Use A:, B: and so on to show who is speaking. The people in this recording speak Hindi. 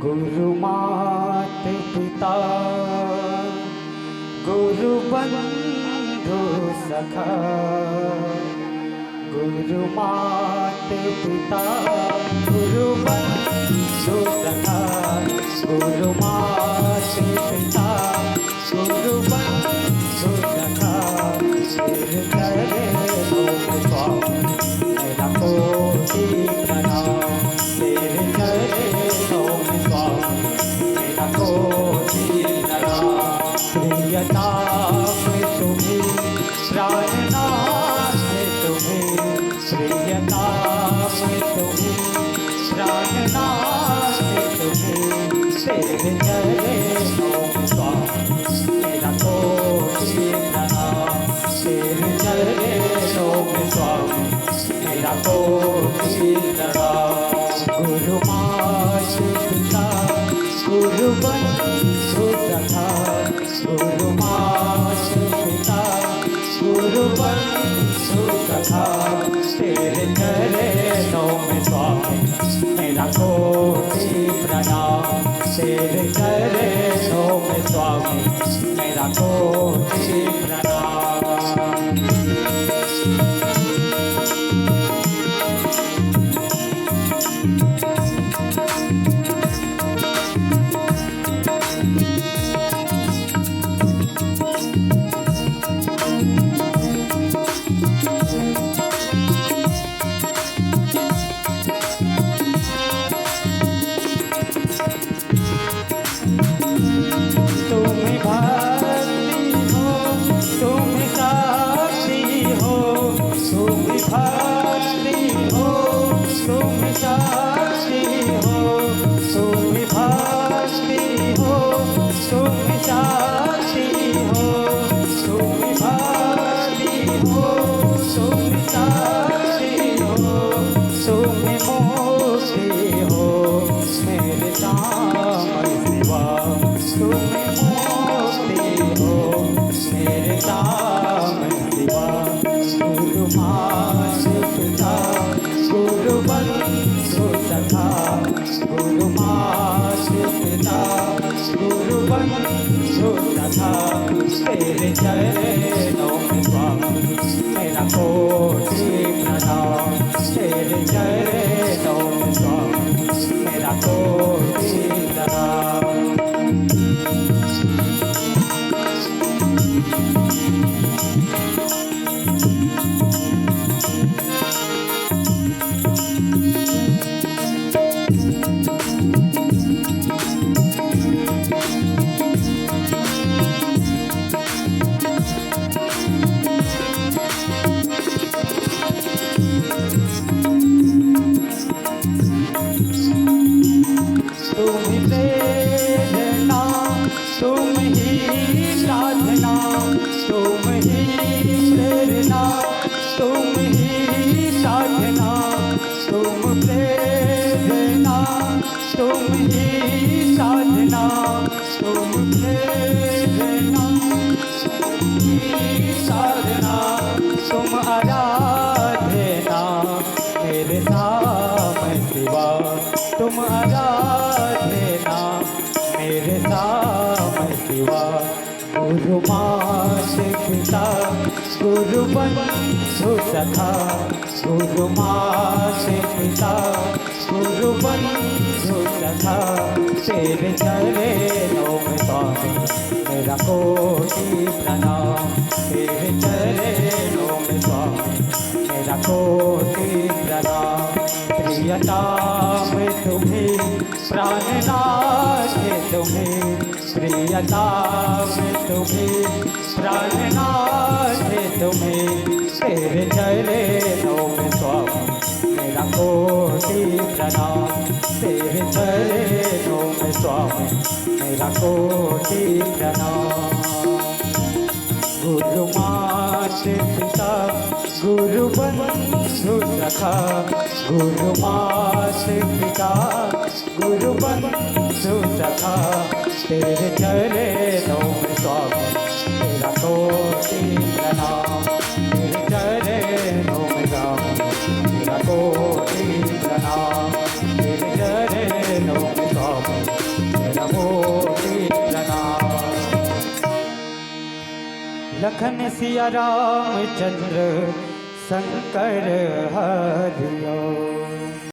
A: गुरु मात पिता गुरु बंधु सखा। गुरु मात पिता गुरु बंधु सखा। गुरु मात पिता गुरु बंधु सखा। सिर चढ़े लोक स्वामी मेरा कोटि प्रणाम। सिर चढ़े लोक स्वामी मेरा कोटि प्रणाम। प्रियता में तुम्हें प्राणनाथ में तुम्हें। प्रियता में तुम्हें प्राणनाथ में तुम्हें। सिर चढ़े लोक स्वामी मेरा कोटि प्रणाम। सिर चढ़े लोक स्वामी मेरा कोटि प्रणाम। गुरु मात पिता गुरु बंधु सखा। गुरु मात पिता गुरु बंधु सखा। तेरे चरणों में स्वामी मेरा कोटि प्रणाम। तेरे चरणों में स्वामी मेरा कोटि प्रणाम। गुरु बंधु सखा गुरु मात पिता गुरु बंधु सखा। तेरे चरणों में स्वामी मेरा कोटि प्रणाम। तेरे चरणों में स्वामी मेरा कोटि प्रणाम। तुम ही साधना तुम ही प्रेरणा तुम ही साधना तुम प्रेरणा तुम ही साधना तुम प्रेरणा तुम ही साधना तुम आराधना मेरे सामने सिवा। तुम आराधना मेरे सामने सिवा। गुरु मात पिता गुरु बंधु सखा। गुरु मात पिता गुरु बंधु सखा। तेरे चरणों में स्वामी मेरा कोटि प्रणाम। तेरे चरणों में स्वामी मेरा कोटि प्रणाम। प्रियता में तुम्हें प्राणनाथ तुम्हें। प्रियता में तुम्हें प्राणनाथ तुम्हें। तेरे चरणों में स्वामी मेरा कोटि प्रणाम। तेरे चरणों में स्वामी मेरा कोटि प्रणाम। गुरु मात पिता गुरु बंधु सखा। गुरु मात पिता गुरु बंधु सखा। तेरे चरणों में स्वामी मेरा कोटि प्रणाम। तेरे चरणों में स्वामी मेरा कोटि प्रणाम। तेरे चरणों में स्वामी लखन सिया राम चंद्र शंकर हरिओ।